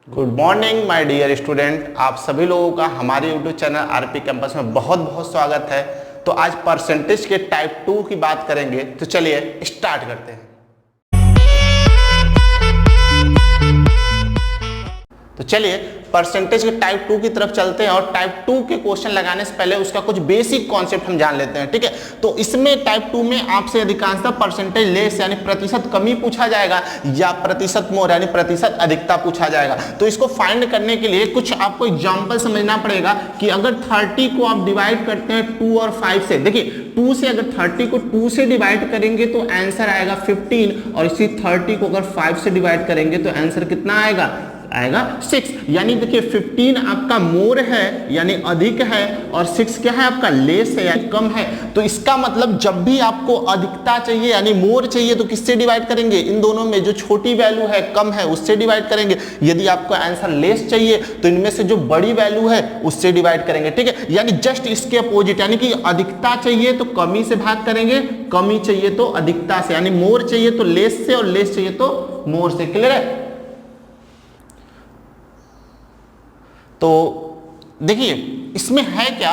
Good morning my dear student, आप सभी लोगों का हमारे यूट्यूब चैनल आरपी कैंपस में बहुत बहुत स्वागत है। तो आज परसेंटेज के टाइप 2 की बात करेंगे, तो चलिए स्टार्ट करते हैं। तो चलिए परसेंटेज के टाइप 2 की तरफ चलते हैं और टाइप 2 के क्वेश्चन लगाने से पहले उसका कुछ बेसिक कॉन्सेप्ट हम जान लेते हैं, ठीक है। तो इसमें टाइप 2 में आपसे अधिकांशतः परसेंटेज लेस यानी प्रतिशत कमी पूछा जाएगा या प्रतिशत मोर यानी प्रतिशत अधिकता पूछा जाएगा। तो इसको फाइंड करने के लिए कुछ आपको एग्जाम्पल समझना पड़ेगा कि अगर 30 को आप डिवाइड करते हैं 2 और 5 से, देखिए 2 से अगर 30 को 2 से डिवाइड करेंगे तो आंसर आएगा 15 और इसी 30 को अगर 5 से डिवाइड करेंगे तो आंसर कितना आएगा 6। यानी देखिए 15 आपका मोर है यानी अधिक है और 6 क्या है आपका लेस है यानी कम है। तो इसका मतलब जब भी आपको अधिकता चाहिए यानी मोर चाहिए तो किससे डिवाइड करेंगे, इन दोनों में जो छोटी वैल्यू है कम है उससे डिवाइड करेंगे। यदि आपको आंसर लेस चाहिए तो इनमें से जो बड़ी वैल्यू है उससे डिवाइड करेंगे, ठीक है। यानी जस्ट इसके अपोजिट, यानी कि अधिकता चाहिए तो कमी से भाग करेंगे, कमी चाहिए तो अधिकता से, यानी मोर चाहिए तो लेस से और लेस चाहिए तो मोर से। क्लियर है। तो देखिए इसमें है क्या,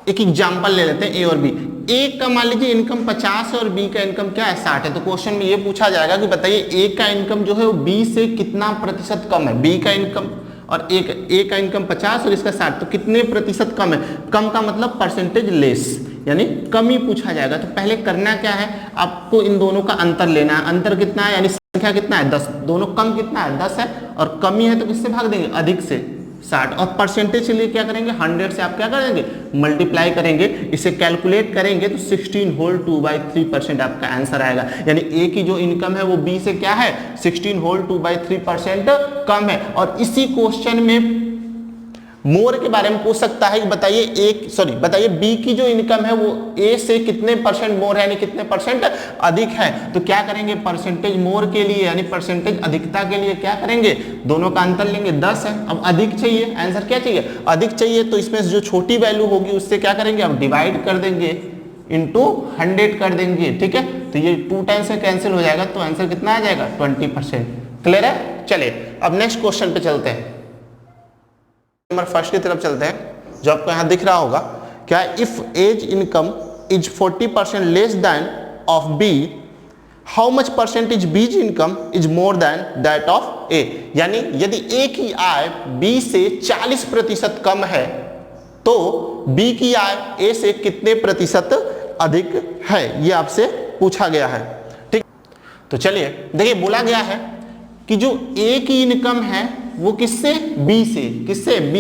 एक एग्जांपल ले लेते हैं ए और बी। ए का मान लीजिए इनकम 50 है और बी का इनकम क्या है 60 है। तो क्वेश्चन में ये पूछा जाएगा कि बताइए ए का इनकम जो है वो बी से कितना प्रतिशत कम है। बी का इनकम और ए का इनकम 50 और इसका 60, तो कितने प्रतिशत कम है। कम का मतलब परसेंटेज लेस यानी कमी पूछा जाएगा। तो पहले करना क्या है, आपको इन दोनों का अंतर लेना है। अंतर कितना है यानी संख्या कितना है 10, दोनों कम कितना है 10 है और कमी है तो किससे भाग देंगे अधिक से 60। और परसेंटेज के लिए क्या करेंगे 100 से आप क्या करेंगे मल्टीप्लाई करेंगे, इसे कैलकुलेट करेंगे तो 16 होल 2/3% आपका आंसर आएगा। यानी ए की जो इनकम है वो बी से क्या है 16 होल 2/3% कम है। और इसी क्वेश्चन में मोर के बारे में पूछ सकता है कि बताइए बी की जो इनकम है वो ए से कितने परसेंट मोर है यानी कितने परसेंट अधिक है। तो क्या करेंगे परसेंटेज मोर के लिए यानी परसेंटेज अधिकता के लिए क्या करेंगे, दोनों का अंतर लेंगे 10 है। अब अधिक चाहिए, आंसर क्या चाहिए अधिक चाहिए, तो इसमें जो छोटी वैल्यू होगी उससे क्या करेंगे अब डिवाइड कर देंगे इंटू 100 कर देंगे, ठीक है। तो ये 2 टाइम्स से कैंसिल हो जाएगा तो आंसर कितना आ जाएगा 20%। क्लियर है। चलिए अब नेक्स्ट क्वेश्चन पे चलते हैं, नंबर फर्स्ट की तरफ चलते हैं जो आपको यहां दिख रहा होगा। क्या if A's income is 40% less than of B, how much percentage B's income is more than that of A. यानी यदि ए की आय बी से 40% कम है तो बी की आय ए से कितने प्रतिशत अधिक है, ये आपसे पूछा गया है, ठीक। तो चलिए देखिए बोला गया है कि जो ए की इनकम है वो किससे बी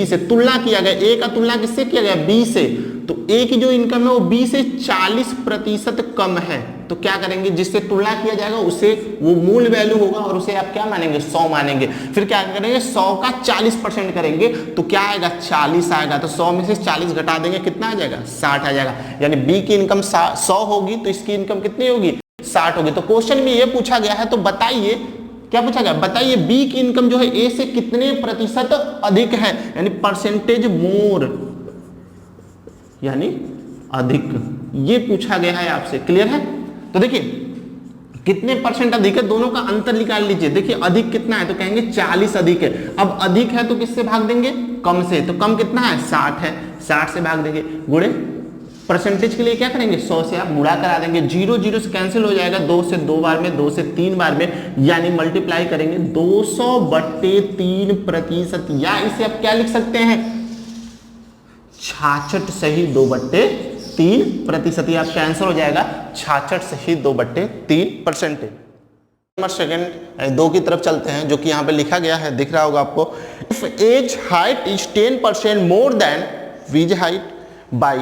से तुलना किया गया। ए का तुलना किससे किया गया बी से। तो ए की जो इनकम है वो बी से 40% कम है। तो क्या करेंगे जिससे तुलना किया जाएगा उसे वो मूल वैल्यू होगा और उसे आप क्या मानेंगे 100 मानेंगे। फिर क्या करेंगे 100 का 40% करेंगे तो क्या आएगा 40 आएगा। तो 100 में से 40 घटा देंगे कितना आ जाएगा 60 आ जाएगा। यानी बी की इनकम 100 होगी तो इसकी इनकम कितनी होगी 60 होगी। तो क्वेश्चन में ये पूछा गया है, तो बताइए क्या पूछा गया, बताइए बी की इनकम जो है ए से कितने प्रतिशत अधिक है यानी परसेंटेज मोर यानी अधिक, ये पूछा गया है आपसे। क्लियर है। तो देखिए कितने परसेंट अधिक है, दोनों का अंतर निकाल लीजिए। देखिए अधिक कितना है तो कहेंगे 40 अधिक है। अब अधिक है तो किससे भाग देंगे कम से, तो कम कितना है 60 है, 60 से भाग देंगे गुणे परसेंटेज के लिए क्या करेंगे 100 से आप गुणा करा देंगे, 0 0 से कैंसिल हो जाएगा, 2 से 2 बार में 2 से 3 बार में, यानी मल्टीप्लाई करेंगे 200/3%। या इसे आप क्या लिख सकते हैं 66 सही 2/3%। आपका आंसर हो जाएगा 66 सही 2/3%। नंबर सेकंड 2 की तरफ चलते हैं जो कि यहाँ पे लिखा गया है, दिख रहा होगा आपको। If A's height is 10% more than B's height by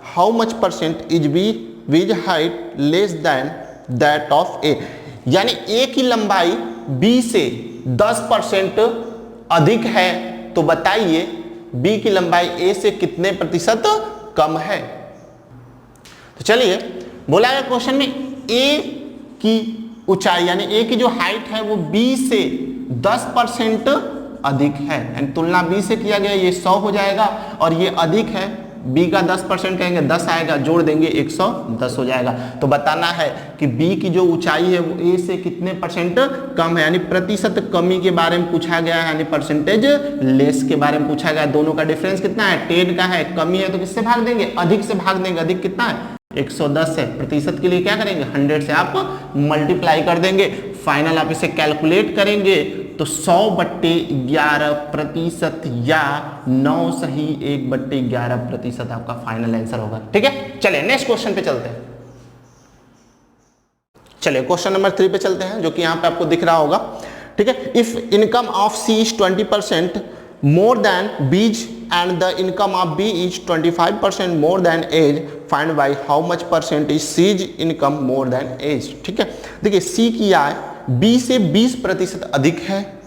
how much percent is B's height less than that of A. यानी ए की लंबाई बी से 10% अधिक है तो बताइए बी की लंबाई ए से कितने प्रतिशत कम है। तो चलिए बोला गया क्वेश्चन में ए की ऊंचाई यानी ए की जो हाइट है वो बी से 10% अधिक है, यानी तुलना बी से किया गया, ये 100 हो जाएगा और ये अधिक है बी का 10% कहेंगे 10 आएगा, जोड़ देंगे 110 हो जाएगा। तो बताना है कि बी की जो ऊंचाई है वो ए से कितने परसेंट कम है, यानी प्रतिशत कमी के बारे में पूछा गया है, यानी परसेंटेज लेस के बारे में पूछा गया है। दोनों का डिफरेंस कितना है, 10 का है, कमी है तो किससे भाग देंगे, अधिक से भाग देंगे। अधिक कितना है, 110 है। प्रतिशत के लिए क्या करेंगे, 100 से आप मल्टीप्लाई कर देंगे। फाइनल आप इसे कैलकुलेट करेंगे तो 100/11% या 9 सही 1/11% आपका फाइनल आंसर होगा। ठीक है, चलिए नेक्स्ट क्वेश्चन पे चलते हैं। चलिए क्वेश्चन नंबर 3 पे चलते हैं, जो कि यहाँ पे आपको दिख रहा होगा। ठीक है, if income of C is 20% more than B's and the income of B is 25% more than A's, find by how much percent is C's income more than A's। ठीक है, देखिए C की आय B से 20% अधिक है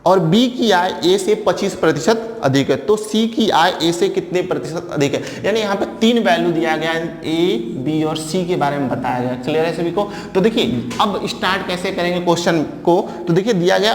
और B की आय A से 25% अधिक है, तो C की आय A से कितने प्रतिशत अधिक है। यानी यहाँ पे 3 वैल्यू दिया गया है, A, B और C के बारे में बताया गया। क्लियर है सभी को। तो देखिए अब स्टार्ट कैसे करेंगे क्वेश्चन को, तो देखिए दिया गया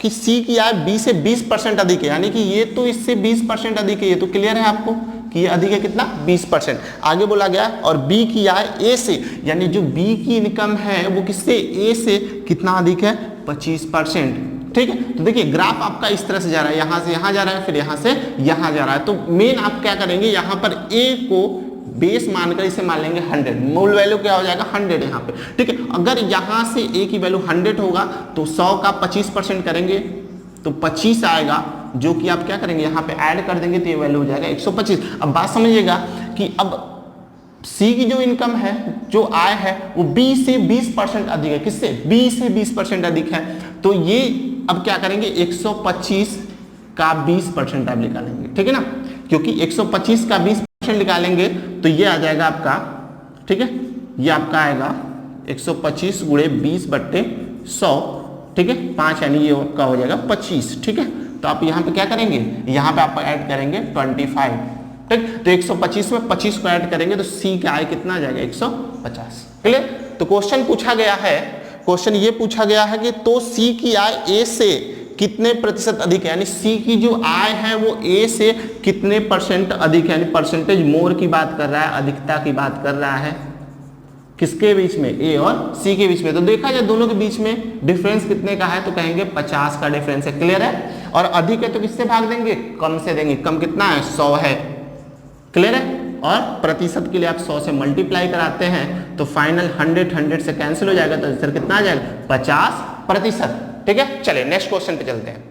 कि C की आय B से 20% अधिक है, यानी कि ये तो इससे 20% अधिक है। ये तो क्लियर है आपको कि ये अधिक है कितना, 20%। आगे बोला गया और B की आय A से, यानी जो B की इनकम है वो किससे, A से कितना अधिक है, 25%। ठीक है, तो देखिए ग्राफ आपका इस तरह से जा रहा है, यहाँ से यहाँ जा रहा है, फिर यहाँ से यहाँ जा रहा है। तो मेन आप क्या करेंगे, यहाँ पर A को बेस मानकर इसे मान लेंगे 100, मूल वैल्यू क्या हो जाएगा 100 यहाँ पे। ठीक है, अगर यहाँ से A की वैल्यू 100 होगा तो 100 का 25% करेंगे तो 25 आएगा, जो कि आप क्या करेंगे यहाँ पे ऐड कर देंगे तो ये वैल्यू हो जाएगा 125। अब बात समझिएगा कि अब C की जो इनकम है, जो आय है वो B से 20% अधिक है। किससे, B से 20% अधिक है। तो ये अब क्या करेंगे, 125 का 20% आप निकालेंगे। ठीक है ना, क्योंकि 125 का 20% निकालेंगे तो ये आ जाएगा आपका, ठीक है, ये आपका आएगा 125 गुणे 20/100। ठीक है, 5 यानी ये आपका हो जाएगा 25। ठीक है, तो आप यहाँ पे क्या करेंगे, यहाँ पे आप ऐड करेंगे 25। ठीक, तो 125 में 25 को ऐड करेंगे तो C का आय कितना आ जाएगा, 150। क्लियर। तो क्वेश्चन पूछा गया है, क्वेश्चन ये पूछा गया है कि तो C की आय A से कितने प्रतिशत अधिक है, यानी C की जो आय है वो A से कितने परसेंट अधिक है, यानी परसेंटेज मोर की बात कर रहा है, अधिकता की बात कर रहा है। किसके बीच में, A और C के बीच में। तो देखा जाए दोनों के बीच में डिफरेंस कितने का है, तो कहेंगे 50 का डिफरेंस है। क्लियर है। और अधिक है तो किससे भाग देंगे, कम से देंगे। कम कितना है, 100 है। क्लियर है। और प्रतिशत के लिए आप 100 से मल्टीप्लाई कराते हैं तो फाइनल 100 से कैंसिल हो जाएगा, तो आंसर कितना आ जाएगा, 50%। ठीक है, चलिए नेक्स्ट क्वेश्चन पे चलते हैं,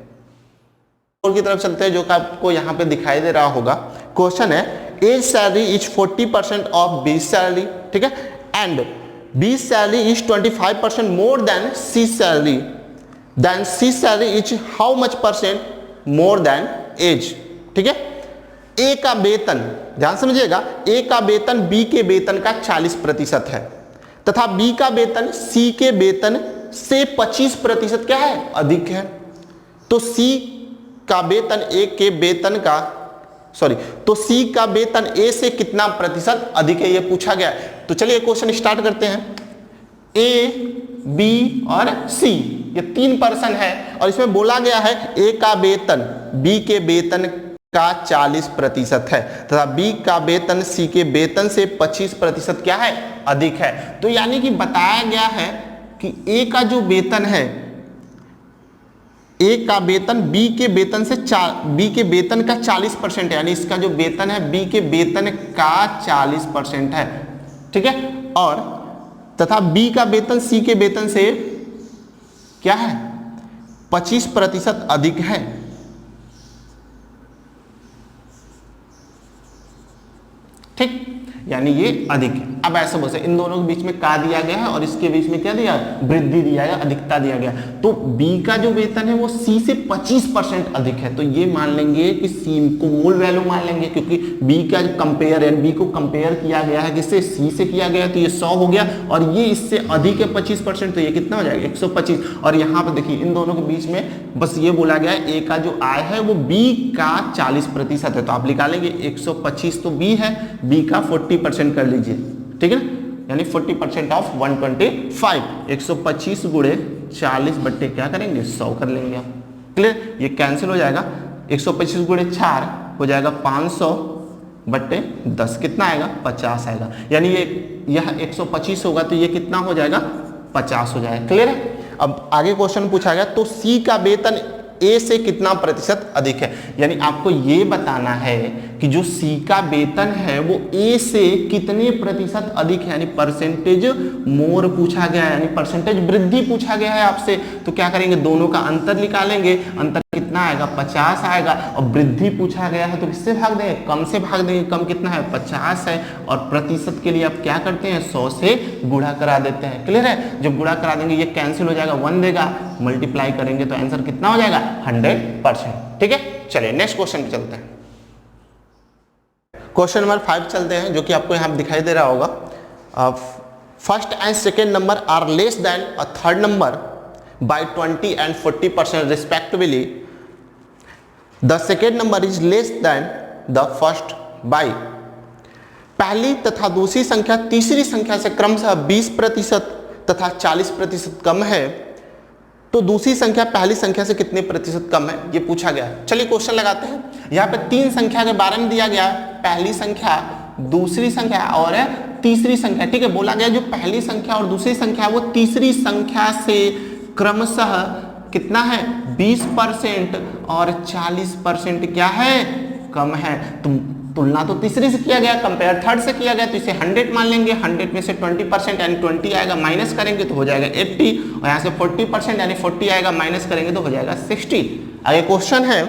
और की तरफ चलते हैं, जो कि आपको यहाँ पे दिखाई दे रहा होगा। क्वेश्चन है A's salary is 40% of B salary. ठीक है, and B salary is 25% more than C salary, then C salary is how much % more than A's. ठीक है, ए का वेतन, ध्यान समझिएगा, ए का वेतन बी के वेतन का 40% है तथा बी का वेतन सी के वेतन से 25% क्या है, अधिक है। तो सी का वेतन ए के वेतन का, सॉरी, तो सी का वेतन ए से कितना प्रतिशत अधिक है, ये पूछा गया है। तो चलिए क्वेश्चन स्टार्ट करते हैं। ए, बी और सी, ये 3 पर्सन है और इसमें बोला गया है ए का वेतन बी के वेतन का 40% है तथा बी का वेतन सी के वेतन से 25% क्या है, अधिक है। तो यानी कि बताया गया है कि ए का जो वेतन है, ए का वेतन बी के वेतन से बी के वेतन का 40% है, यानी इसका जो वेतन है बी के वेतन का 40% है। ठीक है, और तथा बी का वेतन सी के वेतन से क्या है, 25% अधिक है। ठीक, यानी ये अधिक है। अब ऐसे बोल सकते इन दोनों के बीच में का दिया गया है और इसके बीच में क्या दिया, वृद्धि दिया गया, अधिकता दिया गया। तो बी का जो वेतन है वो सी से 25% अधिक है, तो ये मान लेंगे कि सी को मूल वैल्यू मान लेंगे, क्योंकि बी का कंपेयर है, बी को कंपेयर किया गया है किससे, सी से किया गया, तो ये 100 हो गया और ये इससे अधिक है 25%, तो ये कितना हो जाएगा 125। और यहाँ पर देखिए इन दोनों के बीच में बस ये बोला गया है ए का जो आय है वो बी का 40% है, तो आप निकालेंगे 125 तो बी है, बी का 40% कर लीजिए। ठीक है ना, यानी 40% ऑफ 125, 125 गुणे 40 बट्टे क्या करेंगे 100 कर लेंगे आप। क्लियर, ये कैंसिल हो जाएगा, 125 गुणे 4 हो जाएगा 500 बट्टे 10 कितना आएगा 50 आएगा, यानी यह 125 होगा तो ये कितना हो जाएगा 50 हो जाएगा। क्लियर है। अब आगे क्वेश्चन पूछा गया तो सी का वेतन ए से कितना प्रतिशत अधिक है, यानी आपको ये बताना है कि जो सी का वेतन है वो ए से कितने प्रतिशत अधिक है, यानी परसेंटेज मोर पूछा गया है, यानी परसेंटेज वृद्धि पूछा गया है आपसे। तो क्या करेंगे, दोनों का अंतर निकालेंगे, अंतर कितना आएगा 50 आएगा, और वृद्धि पूछा गया है तो किससे भाग देंगे, कम से भाग देंगे, कम कितना है 50 है, और प्रतिशत के लिए आप क्या करते हैं 100 से गुणा करा देते हैं। क्लियर है। जब गुणा करा देंगे ये कैंसिल हो जाएगा, 1 देगा, मल्टीप्लाई करेंगे तो आंसर कितना हो जाएगा 100%। ठीक है, चलिए नेक्स्ट क्वेश्चन पे चलते हैं। क्वेश्चन नंबर 5 चलते हैं, जो कि आपको यहाँ दिखाई दे रहा होगा। First and second number are less than a third number by 20 and 40% respectively. The second number is less than the first by. पहली तथा दूसरी संख्या तीसरी संख्या से क्रमशः 20% तथा 40% कम है, तो दूसरी संख्या पहली संख्या से कितने प्रतिशत कम है, ये पूछा गया। चलिए क्वेश्चन लगाते हैं। यहाँ पे 3 संख्या के बारे में दिया गया, पहली संख्या, दूसरी संख्या और तीसरी संख्या। ठीक है, बोला गया जो पहली संख्या और दूसरी संख्या वो तीसरी संख्या से क्रमशः कितना है 20% और 40% क्या है कम है। तुलना तो तीसरी से किया गया, कंपेयर थर्ड से किया गया, तो इसे 100 मान लेंगे। 100 में से 20% यानी 20 आएगा, माइनस करेंगे तो हो जाएगा 80, और यहाँ से 40% यानी 40 आएगा, माइनस करेंगे तो हो जाएगा 60। आगे क्वेश्चन है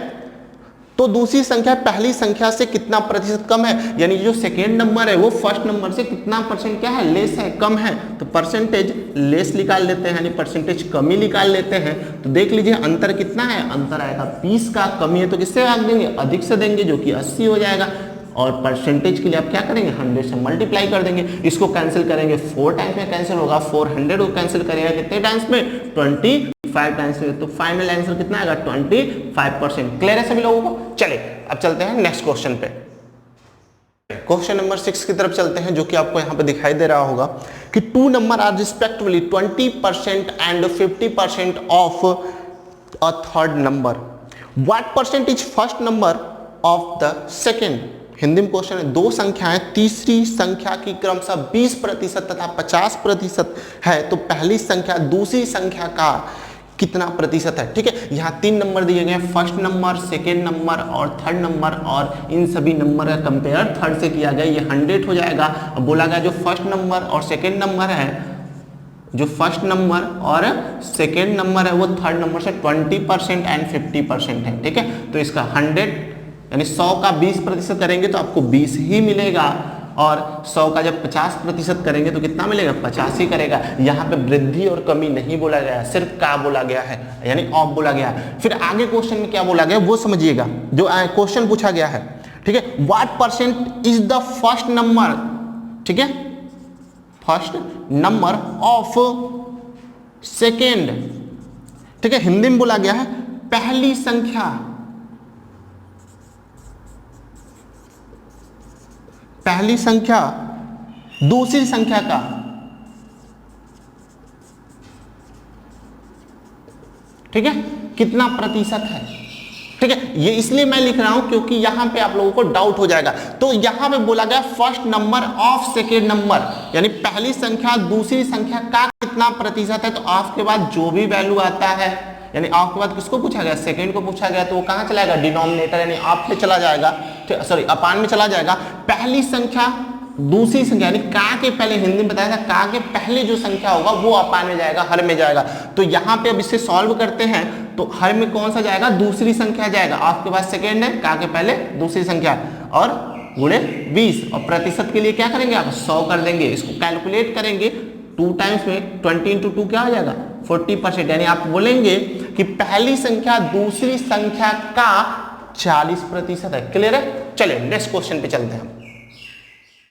तो दूसरी संख्या पहली संख्या से कितना प्रतिशत कम है, यानी जो सेकेंड नंबर है वो फर्स्ट नंबर से कितना परसेंट क्या है लेस है, कम है। तो परसेंटेज लेस निकाल लेते हैं, यानी परसेंटेज कमी निकाल लेते हैं। तो देख लीजिए अंतर कितना है, अंतर आएगा 20 का, कमी है तो किससे भाग देंगे, अधिक से देंगे, जो कि 80 हो जाएगा। और परसेंटेज के लिए आप क्या करेंगे 100 से मल्टीप्लाई कर देंगे। इसको कैंसिल करेंगे 4 टाइम्स में कैंसिल होगा, 400 को कैंसिल करेगा कितने टाइम्स में 25 टाइम्स में, तो फाइनल आंसर कितना आएगा 25%। क्लियर है सभी लोगों को। चलिए अब चलते हैं नेक्स्ट क्वेश्चन पे। क्वेश्चन नंबर 6 की तरफ चलते हैं, जो कि आपको यहाँ पे दिखाई दे रहा होगा कि 2 number are respectively 20% and 50% of a third number, what percent is first number of the second. Hindi में क्वेश्चन है, 2 संख्याएं तीसरी संख्या की क्रमशः 20% तथा 50% है, तो पहली संख्या दूसरी संख्या का कितना प्रतिशत है। ठीक है, यहाँ 3 नंबर दिए गए हैं, फर्स्ट नंबर, सेकेंड नंबर और थर्ड नंबर, और इन सभी नंबर का कंपेयर थर्ड से किया गया, ये 100 हो जाएगा। अब बोला गया जो फर्स्ट नंबर और सेकेंड नंबर है, जो फर्स्ट नंबर और सेकेंड नंबर है वो थर्ड नंबर से 20% एंड 50% है। ठीक है, तो इसका 100 यानी 100 का 20% करेंगे तो आपको 20 ही मिलेगा, और 100 का जब 50% करेंगे तो कितना मिलेगा 50 ही करेगा। यहाँ पे वृद्धि और कमी नहीं बोला गया, सिर्फ का बोला गया है, यानी ऑफ बोला गया है। फिर आगे क्वेश्चन में क्या बोला गया वो समझिएगा, जो क्वेश्चन पूछा गया है। ठीक है, what percent is the first number, ठीक है, फर्स्ट नंबर ऑफ सेकेंड। ठीक है, हिंदी में बोला गया है पहली संख्या, पहली संख्या दूसरी संख्या का। ठीक है, कितना प्रतिशत है। ठीक है, ये इसलिए मैं लिख रहा हूं क्योंकि यहां पे आप लोगों को डाउट हो जाएगा। तो यहां पे बोला गया first number of second number, यानी पहली संख्या दूसरी संख्या का कितना प्रतिशत है। तो ऑफ के बाद जो भी वैल्यू आता है, यानी ऑफ के बाद किसको पूछा गया, सेकेंड को पूछा गया, तो वो कहां चला जाएगा डिनोमिनेटर, यानी ऑफ पे चला जाएगा, सॉरी अपान में चला जाएगा। पहली संख्या दूसरी संख्या, यानी का के पहले, हिंदी में बताया था का के पहले जो संख्या होगा वो अपान में जाएगा, हर में जाएगा। तो यहाँ पे अब इसे सॉल्व करते हैं तो हर में कौन सा जाएगा, दूसरी संख्या जाएगा। ऑफ के बाद सेकेंड है, का के पहले दूसरी संख्या, और गुणे 20, और प्रतिशत के लिए क्या करेंगे आप 100 कर देंगे। इसको कैलकुलेट करेंगे 2 टाइम्स में 20 × 2 क्या हो जाएगा 40%, यानी आप बोलेंगे कि पहली संख्या दूसरी संख्या का 40% है। क्लियर है। चलिए नेक्स्ट क्वेश्चन पे चलते हैं।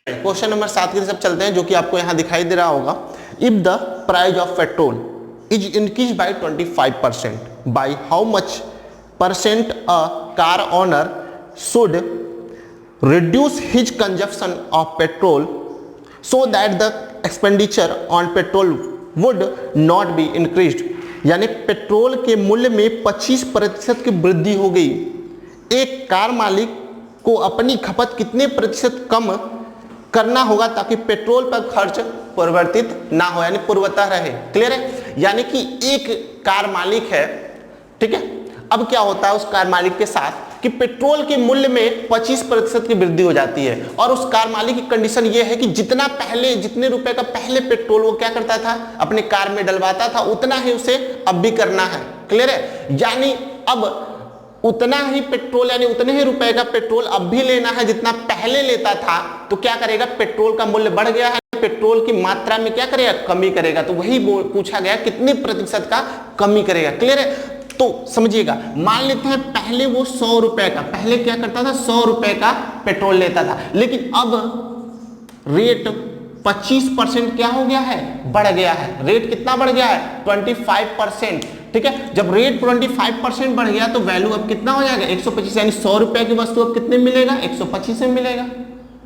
क्वेश्चन नंबर 7 की तरफ चलते हैं, जो कि आपको यहाँ दिखाई दे रहा होगा। If the price of petrol is increase by 25%, by how much percent a car owner should reduce his consumption of petrol so that the expenditure on petrol would not be increased. यानी petrol के मूल्य में 25% की वृद्धि हो गई। एक car मालिक को अपनी खपत कितने प्रतिशत कम करना होगा ताकि पेट्रोल पर खर्च परिवर्तित ना हो, यानी पूर्वतः रहे। क्लियर है? यानी कि एक कार मालिक है, ठीक है, अब क्या होता है उस कार मालिक के साथ कि पेट्रोल के मूल्य में 25% की वृद्धि हो जाती है, और उस कार मालिक की कंडीशन ये है कि जितने रुपए का पहले पेट्रोल वो क्या करता था अपने कार में डलवाता था, उतना ही उसे अब भी करना है। क्लियर है? यानी अब उतना ही पेट्रोल, यानी उतने ही रुपए का पेट्रोल अब भी लेना है जितना पहले लेता था। तो क्या करेगा, पेट्रोल का मूल्य बढ़ गया है, पेट्रोल की मात्रा में क्या करेगा, कमी करेगा। तो वही पूछा गया कितने प्रतिशत का कमी करेगा। क्लियर है? तो समझिएगा, मान लेते हैं पहले वो 100 रुपए का, पहले क्या करता था 100 रुपए का पेट्रोल लेता था, लेकिन अब रेट 25% क्या हो गया है, बढ़ गया है। रेट कितना बढ़ गया है, 25%। ठीक है, जब रेट 25% बढ़ गया तो वैल्यू अब कितना हो जाएगा, 125, यानी 100 रुपए की वस्तु अब कितने मिलेगा, 125 में मिलेगा।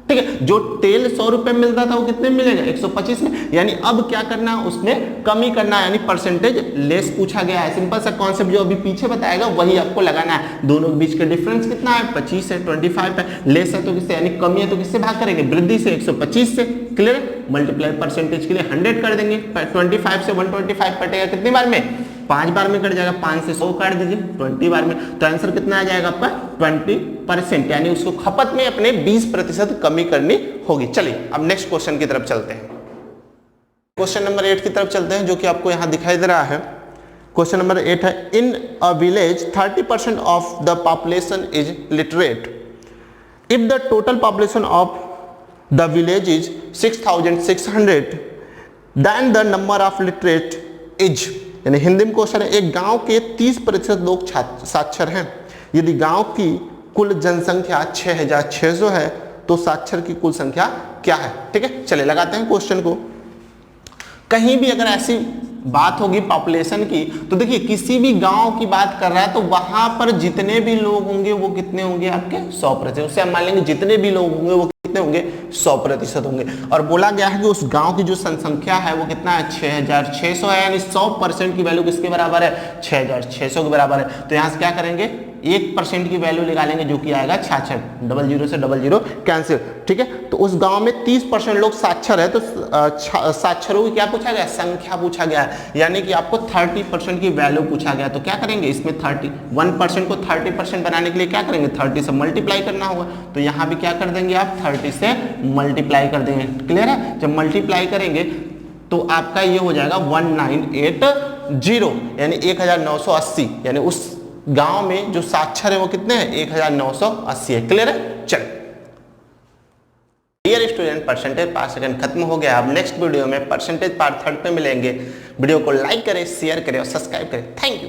ठीक है, जो तेल 100 रुपए मिलता था वो कितने मिलेगा, 125 में। यानी अब क्या करना है, उसमें कमी करना है, यानी परसेंटेज लेस पूछा गया है। सिंपल सा कॉन्सेप्ट जो अभी पीछे बताएगा वही आपको लगाना है। दोनों के बीच का डिफरेंस कितना है, 25 है, 25 है। लेस है तो किससे, यानी कमी है तो किससे भाग करेंगे, वृद्धि से, 125 से। क्लियर? मल्टीप्लाई परसेंटेज के लिए 100 कर देंगे, 25 से 125 कटेगा कितनी बार में, 5 बार में कट जाएगा। 5 से 100 काट दीजिए 20 बार में, तो आंसर कितना आ जाएगा आपका 20%, यानी उसको खपत में अपने 20% कमी करनी होगी। चलिए अब नेक्स्ट क्वेश्चन की तरफ चलते हैं। क्वेश्चन नंबर 8 की तरफ चलते हैं, जो कि आपको यहां दिखाई दे रहा है। क्वेश्चन नंबर 8 है, in a village 30% of the population is literate. If the total population of the village is 6600, then the number of literate is, यानी हिंदी में क्वेश्चन है, एक गांव के 30% लोग साक्षर हैं। यदि गांव की कुल जनसंख्या 6600 है तो साक्षर की कुल संख्या क्या है। ठीक है, चले लगाते हैं क्वेश्चन को। कहीं भी अगर ऐसी बात होगी पॉपुलेशन की, तो देखिए किसी भी गांव की बात कर रहा है तो वहां पर जितने भी लोग होंगे वो कितने होंगे, आपके 100%। उससे हम मान लेंगे जितने भी लोग होंगे वो कितने होंगे, 100% होंगे। और बोला गया है कि उस गांव की जो जनसंख्या है वो कितना है, 6600 है, यानी 100% की वैल्यू किसके बराबर है, 6600 के बराबर है। तो यहां से क्या करेंगे, 1% की वैल्यू निकालेंगे जो कि आएगा 66, 00 से 00 कैंसिल। ठीक है, तो उस गांव में 30% लोग साक्षर है, तो साक्षरों की क्या पूछा गया, संख्या पूछा गया है, यानी कि आपको 30% की वैल्यू पूछा गया। तो क्या करेंगे, इसमें 1% को 30% बनाने के लिए क्या करेंगे, 30 से मल्टीप्लाई करना होगा। तो यहाँ भी क्या कर देंगे आप, 30 से मल्टीप्लाई कर देंगे। क्लियर है? जब मल्टीप्लाई करेंगे तो आपका ये हो जाएगा 1980, यानी 1980, यानी उस गांव में जो साक्षर है वो कितने हैं, 1980 है। क्लियर है? चल, dear student, percentage part second खत्म हो गया। अब नेक्स्ट वीडियो में परसेंटेज पार्ट थर्ड पे मिलेंगे। वीडियो को लाइक करें, शेयर करें और सब्सक्राइब करें। Thank you.